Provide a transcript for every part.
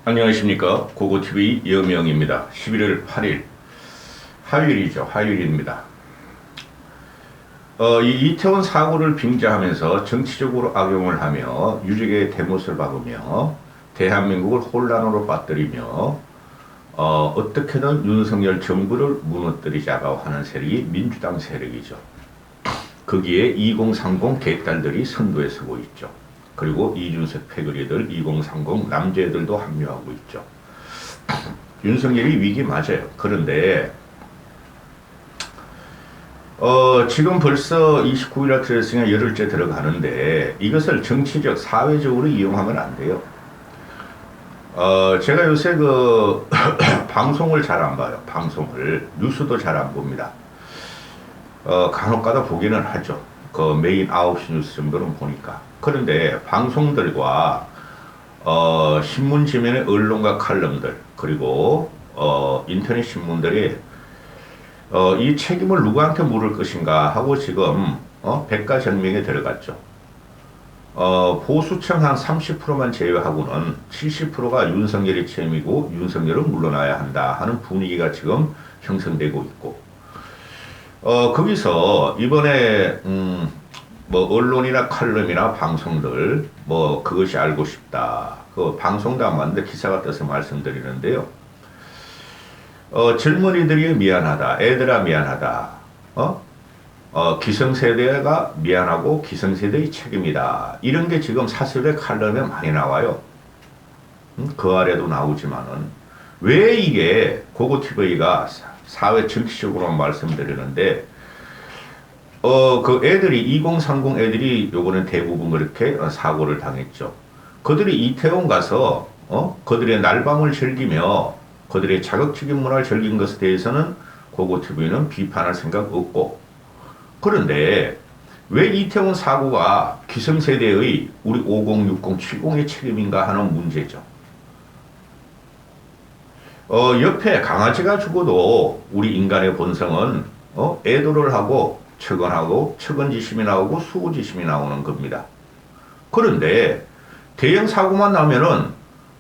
안녕하십니까. 고고TV 여명입니다. 11월 8일 화요일이죠. 화요일입니다. 이 이태원 사고를 빙자하면서 정치적으로 악용을 하며 유족의 대못을 박으며 대한민국을 혼란으로 빠뜨리며 어떻게든 윤석열 정부를 무너뜨리자고 하는 세력이 민주당 세력이죠. 거기에 2030 개딸들이 선두에 서고 있죠. 그리고 이준석 패거리들 2030 남자애들도 합류하고 있죠. 윤석열이 위기 맞아요. 그런데 지금 벌써 29일날 들었으니까 열흘째 들어가는데 이것을 정치적 사회적으로 이용하면 안 돼요. 제가 요새 방송을 잘 안 봐요. 방송을 뉴스도 잘 안 봅니다. 간혹가다 보기는 하죠. 메인 9시 뉴스 정도는 보니까. 그런데 방송들과 신문 지면의 언론과 칼럼들 그리고 인터넷 신문들이 이 책임을 누구한테 물을 것인가 하고 지금 백가정명에 들어갔죠. 보수층 한 30%만 제외하고는 70%가 윤석열의 책임이고 윤석열은 물러나야 한다 하는 분위기가 지금 형성되고 있고 거기서 이번에 언론이나 칼럼이나 방송들 그것이 알고 싶다. 방송도 안 봤는데 기사가 떠서 말씀드리는데요. 젊은이들이 미안하다. 애들아 미안하다. 기성세대가 미안하고 기성세대의 책임이다. 이런 게 지금 사설의 칼럼에 많이 나와요. 그 아래도 나오지만은 왜 이게 고고TV가 사회 정치적으로 말씀드리는데 그 애들이 2030 애들이 요거는 대부분 그렇게 사고를 당했죠. 그들이 이태원 가서 그들의 날밤을 즐기며 그들의 자극적인 문화를 즐긴 것에 대해서는 고고TV는 비판할 생각 없고 그런데 왜 이태원 사고가 기성세대의 우리 50, 60, 70의 책임인가 하는 문제죠. 옆에 강아지가 죽어도 우리 인간의 본성은 애도를 하고 척언지심이 나오고 수구지심이 나오는 겁니다. 그런데 대형 사고만 나면은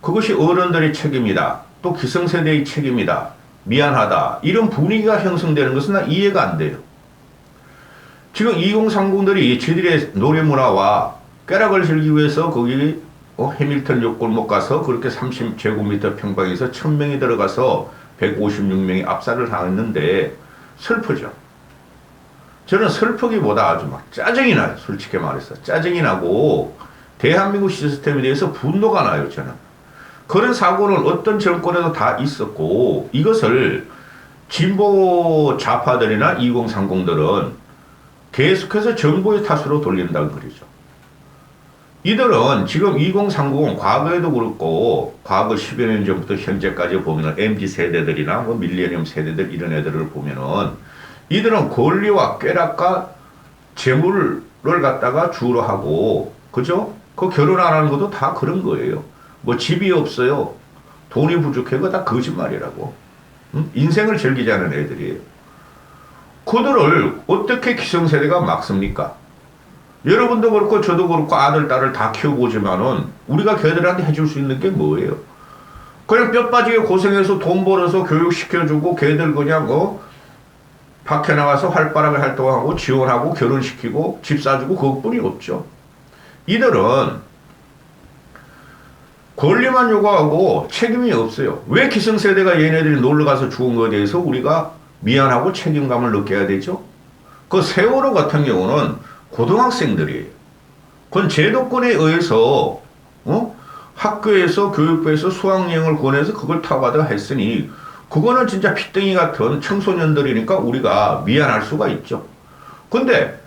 그것이 어른들의 책임이다. 또 기성세대의 책임이다. 미안하다. 이런 분위기가 형성되는 것은 난 이해가 안 돼요. 지금 2030들이 저들의 노래 문화와 쾌락을 즐기기 위해서 거기 해밀턴 옆골목 가서 그렇게 30제곱미터 평방에서 1000명이 들어가서 156명이 압살을 당했는데 슬프죠. 저는 슬프기보다 아주 막 짜증이 나요. 솔직히 말해서. 짜증이 나고 대한민국 시스템에 대해서 분노가 나요. 저는. 그런 사고는 어떤 정권에도 다 있었고 이것을 진보 좌파들이나 2030들은 계속해서 정부의 탓으로 돌린다는 거죠. 이들은 지금 2030 과거에도 그렇고 과거 10여 년 전부터 현재까지 보면은 MZ 세대들이나 밀레니엄 세대들 이런 애들을 보면은 이들은 권리와 쾌락과 재물을 갖다가 주로 하고 그죠? 그 결혼 안 하는 것도 다 그런 거예요. 집이 없어요. 돈이 부족해. 그거 다 거짓말이라고. 인생을 즐기자는 애들이에요. 그들을 어떻게 기성세대가 막습니까? 여러분도 그렇고 저도 그렇고 아들, 딸을 다 키우고 오지만은 우리가 걔들한테 해줄 수 있는 게 뭐예요? 그냥 뼈 빠지게 고생해서 돈 벌어서 교육시켜주고 걔들 그냥 밖에 나가서 활발하게 활동하고 지원하고 결혼시키고 집 사주고 그것뿐이 없죠. 이들은 권리만 요구하고 책임이 없어요. 왜 기성세대가 얘네들이 놀러가서 죽은 것에 대해서 우리가 미안하고 책임감을 느껴야 되죠? 그 세월호 같은 경우는 고등학생들이에요. 그건 제도권에 의해서 학교에서 교육부에서 수학여행을 권해서 그걸 타고 가다가 했으니 그거는 진짜 피덩이 같은 청소년들이니까 우리가 미안할 수가 있죠. 근데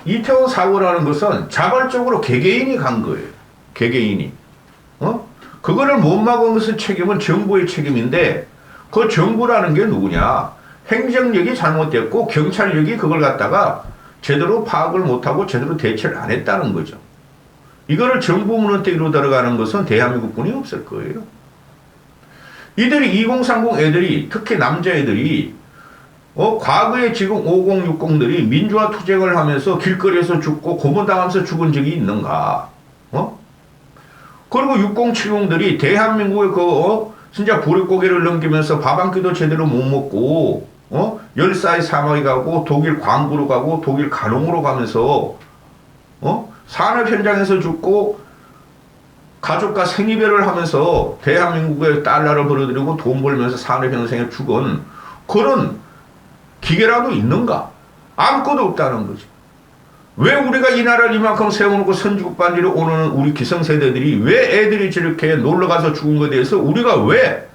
이태원 사고라는 것은 자발적으로 개개인이 간 거예요. 개개인이. 그거를 못 막은 것은 책임은 정부의 책임인데 그 정부라는 게 누구냐? 행정력이 잘못됐고 경찰력이 그걸 갖다가 제대로 파악을 못하고 제대로 대처를 안 했다는 거죠. 이거를 정부 무너뜨리로 들어가는 것은 대한민국뿐이 없을 거예요. 이들이 2030 애들이 특히 남자애들이 과거에 지금 5060들이 민주화 투쟁을 하면서 길거리에서 죽고 고문당하면서 죽은 적이 있는가? 그리고 6070들이 대한민국의 진짜 보릿고개를 넘기면서 밥 한 끼도 제대로 못 먹고, 열사의 사막에 가고, 독일 광부로 가고, 독일 간홍으로 가면서, 산업 현장에서 죽고, 가족과 생이별을 하면서 대한민국에 달러를 벌어들이고 돈 벌면서 산업 현장에 죽은 그런 기계라도 있는가? 아무것도 없다는 거지. 왜 우리가 이 나라를 이만큼 세워놓고 선진국 반지를 오는 우리 기성세대들이 왜 애들이 저렇게 놀러가서 죽은 것에 대해서 우리가 왜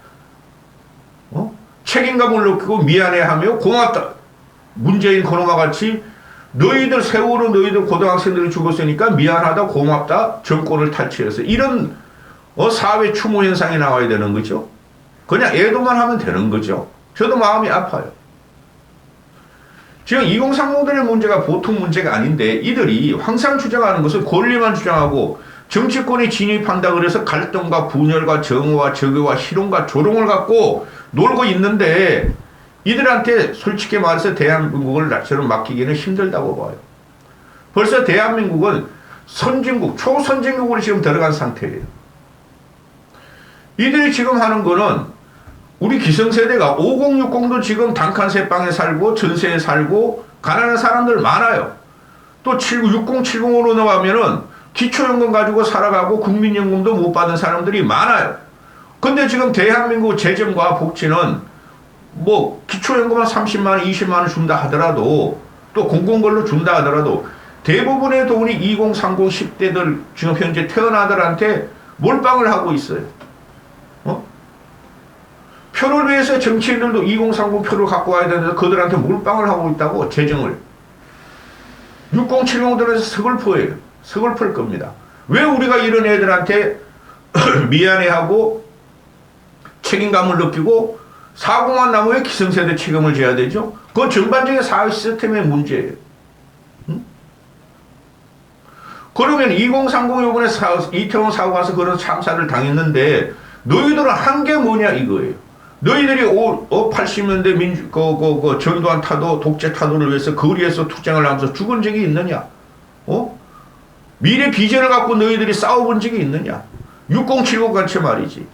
책임감을 느끼고 미안해하며 고맙다. 문재인 그놈과 같이 너희들 세월호 너희들 고등학생들이 죽었으니까 미안하다 고맙다 정권을 탈취해서 이런 사회 추모 현상이 나와야 되는 거죠. 그냥 애도만 하면 되는 거죠. 저도 마음이 아파요. 지금 2030들의 문제가 보통 문제가 아닌데 이들이 항상 주장하는 것은 권리만 주장하고 정치권에 진입한다 그래서 갈등과 분열과 정오와 적의와 희롱과 조롱을 갖고 놀고 있는데 이들한테 솔직히 말해서 대한민국을 나처럼 맡기기는 힘들다고 봐요. 벌써 대한민국은 선진국, 초선진국으로 지금 들어간 상태예요. 이들이 지금 하는 거는 우리 기성세대가 5060도 지금 단칸세방에 살고 전세에 살고 가난한 사람들 많아요. 또 6070으로 넘어가면은 기초연금 가지고 살아가고 국민연금도 못 받은 사람들이 많아요. 근데 지금 대한민국 재정과 복지는 뭐 기초연금 한 30만원 20만원 준다 하더라도 또 공공걸로 준다 하더라도 대부분의 돈이 2030 10대들 지금 현재 태어나들한테 몰빵을 하고 있어요. 표를 위해서 정치인들도 2030 표를 갖고 와야 되는데 그들한테 몰빵을 하고 있다고 재정을. 6070들에서 서글퍼예요. 서글플 겁니다. 왜 우리가 이런 애들한테 미안해하고 책임감을 느끼고 사고만 나면 기성세대 책임을 져야 되죠? 그건 전반적인 사회 시스템의 문제예요. 응? 그러면 2030 요번에 이태원 사고 가서 그런 참사를 당했는데 너희들은 한 게 뭐냐 이거예요. 너희들이 80년대 전두환 타도 독재 타도를 위해서 거리에서 투쟁을 하면서 죽은 적이 있느냐? 미래 비전을 갖고 너희들이 싸워본 적이 있느냐? 6070 같이 말이지.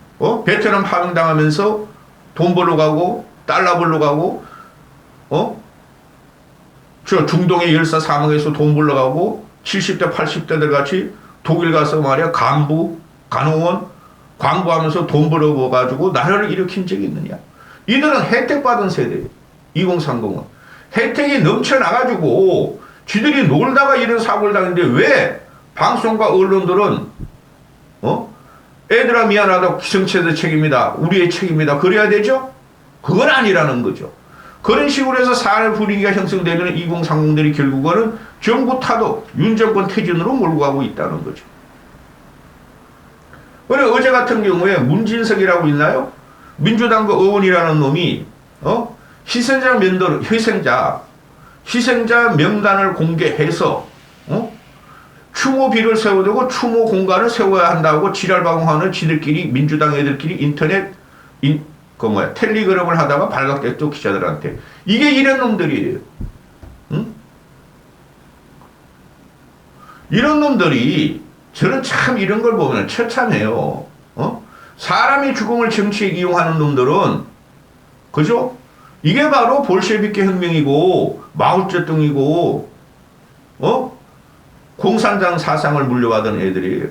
베트남 파병당하면서 돈 벌러 가고 달러 벌러 가고 저 중동의 열사 사막에서 돈 벌러 가고 70대 80대들 같이 독일 가서 말이야 간부 간호원 광고하면서 돈 벌어가지고 나라를 일으킨 적이 있느냐. 이들은 혜택 받은 세대예요. 2030은. 혜택이 넘쳐나가지고 지들이 놀다가 이런 사고를 당했는데 왜 방송과 언론들은 애들아 미안하다 기성세대 책임이다 우리의 책임이다 그래야 되죠? 그건 아니라는 거죠. 그런 식으로 해서 사회 분위기가 형성되면 2030들이 결국은 정부 타도 윤 정권 퇴진으로 몰고 가고 있다는 거죠. 어제 같은 경우에 문진석이라고 있나요? 민주당 그 의원이라는 놈이 희생자 명단을 공개해서 추모비를 세워두고 추모 공간을 세워야 한다고 지랄방송하는 지들끼리 민주당 애들끼리 인터넷 텔레그램을 하다가 발각됐죠 기자들한테. 이게 이런 놈들이에요. 응? 이런 놈들이 저는 참 이런 걸 보면 처참해요. 사람의 죽음을 정치에 이용하는 놈들은 그죠? 이게 바로 볼셰비키 혁명이고 마오쩌둥이고 공산당 사상을 물려받은 애들이에요.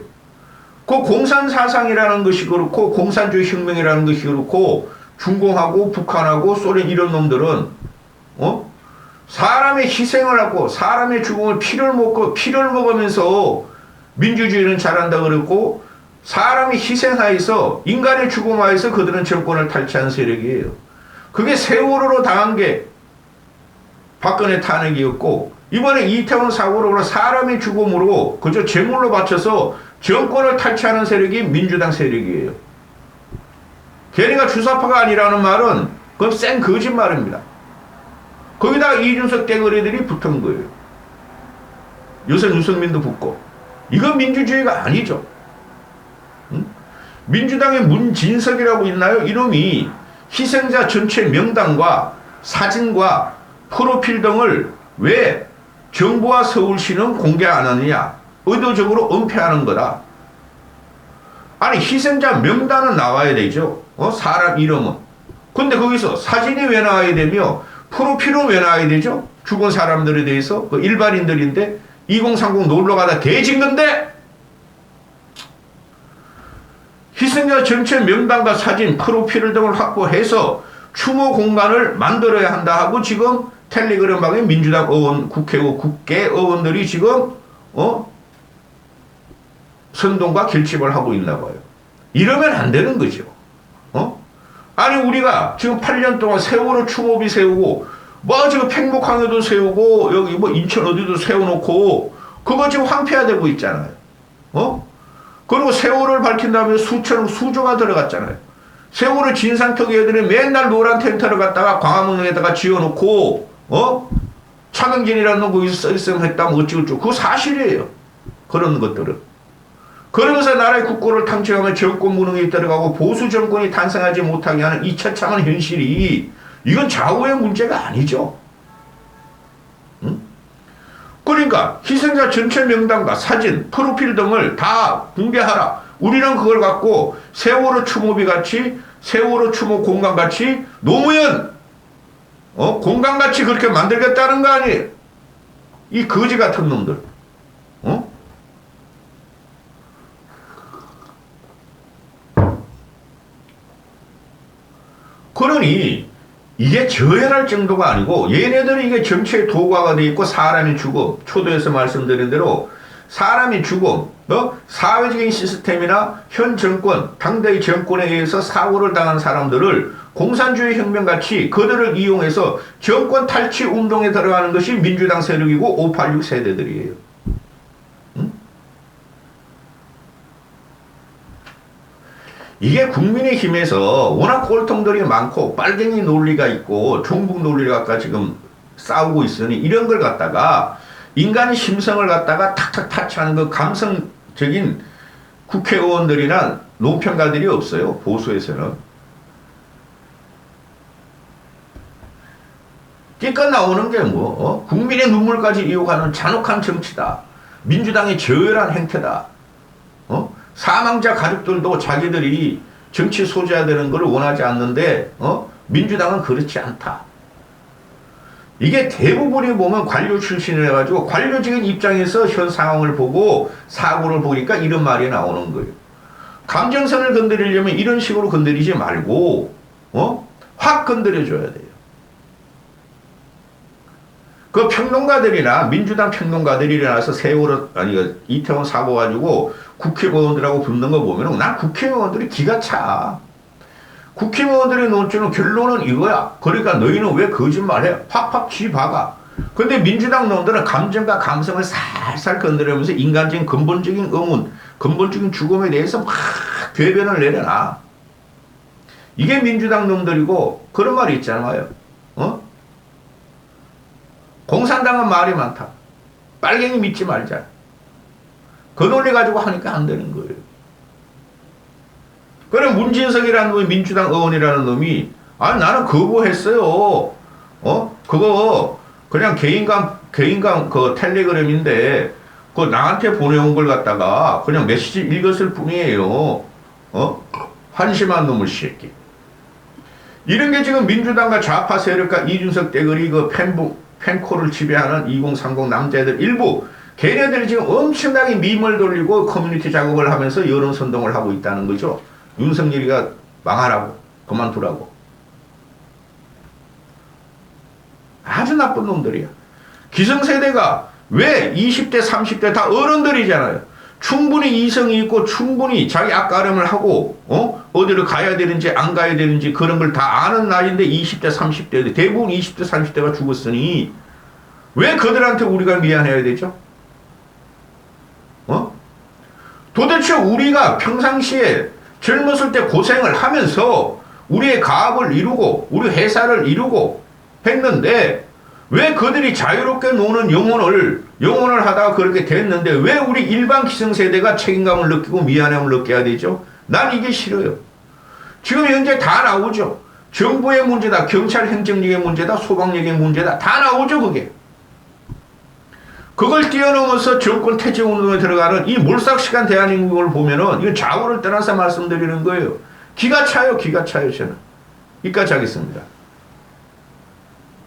그 공산 사상이라는 것이 그렇고 공산주의 혁명이라는 것이 그렇고 중공하고 북한하고 소련 이런 놈들은 사람의 희생을 하고 사람의 죽음을 피를 먹으면서 민주주의는 잘한다 그랬고 사람이 희생하여서 인간의 죽음하여서 그들은 정권을 탈취한 세력이에요. 그게 세월호로 당한 게 박근혜 탄핵이었고 이번에 이태원 사고로 사람의 죽음으로 그저 제물로 바쳐서 정권을 탈취하는 세력이 민주당 세력이에요. 걔네가 주사파가 아니라는 말은 그건 쌩 거짓말입니다. 거기다가 이준석 떼거리들이 붙은 거예요. 요새 유승민도 붙고. 이건 민주주의가 아니죠. 응? 민주당의 문진석이라고 있나요? 이놈이 희생자 전체 명단과 사진과 프로필 등을 왜 정부와 서울시는 공개 안 하느냐? 의도적으로 은폐하는 거다. 아니 희생자 명단은 나와야 되죠. 사람 이름은. 근데 거기서 사진이 왜 나와야 되며 프로필은 왜 나와야 되죠? 죽은 사람들에 대해서 그 일반인들인데 2030 놀러 가다 대짓는데 희생자 전체 명단과 사진, 프로필 등을 확보해서 추모 공간을 만들어야 한다 하고 지금 텔레그램방에 민주당 의원, 국회의원들이 지금 선동과 결집을 하고 있나 봐요. 이러면 안 되는 거죠. 아니 우리가 지금 8년 동안 세월호 추모비 세우고 뭐 지금 팽목항에도 세우고 여기 뭐 인천 어디도 세워놓고 그거 지금 황폐화되고 있잖아요. 그리고 세월호를 밝힌 다음에 수천억 수조가 들어갔잖아요. 세월호 진상특위 애들이 맨날 노란 텐트를 갖다가 광화문에다가 지어놓고 차명진이라는 놈 거기서 써있으면 했다면 어찌어쩌고 그거 사실이에요. 그런 것들은. 그러면서 나라의 국고를 탕치하며 정권 무능에 들어가고 보수 정권이 탄생하지 못하게 하는 이 처참한 현실이 이건 좌우의 문제가 아니죠. 응? 그러니까 희생자 전체 명단과 사진, 프로필 등을 다 공개하라. 우리는 그걸 갖고 세월호 추모비 같이 세월호 추모 공간 같이 노무현 공간 같이 그렇게 만들겠다는 거 아니에요. 이 거지 같은 놈들. 그러니 이게 저열할 정도가 아니고 얘네들은 이게 정치의 도구가 돼 있고 사람이 죽음, 초도에서 말씀드린 대로 사람이 죽음, 사회적인 시스템이나 현 정권, 당대의 정권에 의해서 사고를 당한 사람들을 공산주의 혁명같이 그들을 이용해서 정권 탈취 운동에 들어가는 것이 민주당 세력이고 586 세대들이에요. 이게 국민의힘에서 워낙 꼴통들이 많고 빨갱이 논리가 있고 종북 논리가 아까 지금 싸우고 있으니 이런 걸 갖다가 인간의 심성을 갖다가 탁탁 타치하는 그 감성적인 국회의원들이나 논평가들이 없어요. 보수에서는. 끼껏 나오는 게 뭐 국민의 눈물까지 이용하는 잔혹한 정치다. 민주당의 저열한 행태다. 사망자 가족들도 자기들이 정치 소재화되는 걸 원하지 않는데 민주당은 그렇지 않다. 이게 대부분이 보면 관료 출신을 해가지고 관료적인 입장에서 현 상황을 보고 사고를 보니까 이런 말이 나오는 거예요. 감정선을 건드리려면 이런 식으로 건드리지 말고 확 건드려줘야 돼요. 그 평론가들이나 민주당 평론가들이 일어나서 세월호 아니 이태원 사고 가지고 국회의원들하고 붙는 거 보면은 난 국회의원들이 기가 차. 국회의원들의 논조는 결론은 이거야. 그러니까 너희는 왜 거짓말해? 팍팍 쥐박아. 근데 민주당 놈들은 감정과 감성을 살살 건드리면서 인간적인 근본적인 의문, 근본적인 죽음에 대해서 막 궤변을 내려놔. 이게 민주당 놈들이고 그런 말이 있잖아요. 공산당은 말이 많다. 빨갱이 믿지 말자. 그 논리 가지고 하니까 안 되는 거예요. 그럼 문진석이라는 놈이 민주당 의원이라는 놈이 나는 거부했어요. 그거 그냥 개인간 그 텔레그램인데 그 나한테 보내온 걸 갖다가 그냥 메시지 읽었을 뿐이에요. 한심한 놈의 새끼. 이런 게 지금 민주당과 좌파 세력과 이준석 떼거리 그 팬코를 지배하는 2030 남자애들 일부 걔네들이 지금 엄청나게 밈을 돌리고 커뮤니티 작업을 하면서 여론 선동을 하고 있다는 거죠. 윤석열이가 망하라고 그만두라고. 아주 나쁜 놈들이야. 기성세대가 왜 20대 30대 다 어른들이잖아요. 충분히 이성이 있고 충분히 자기 앞가림을 하고 어디를 가야 되는지 안 가야 되는지 그런 걸 다 아는 나이인데 20대 30대 대부분 20대 30대가 죽었으니 왜 그들한테 우리가 미안해야 되죠? 도대체 우리가 평상시에 젊었을 때 고생을 하면서 우리의 가업을 이루고 우리 회사를 이루고 했는데 왜 그들이 자유롭게 노는 영혼을 하다가 그렇게 됐는데 왜 우리 일반 기성세대가 책임감을 느끼고 미안함을 느껴야 되죠? 난 이게 싫어요. 지금 현재 다 나오죠. 정부의 문제다, 경찰 행정력의 문제다, 소방력의 문제다. 다 나오죠, 그게. 그걸 뛰어넘어서 정권 퇴진 운동에 들어가는 이 몰삭시간 대한민국을 보면은 이건 좌우를 떠나서 말씀드리는 거예요. 기가 차요, 기가 차요, 저는. 여기까지 하겠습니다.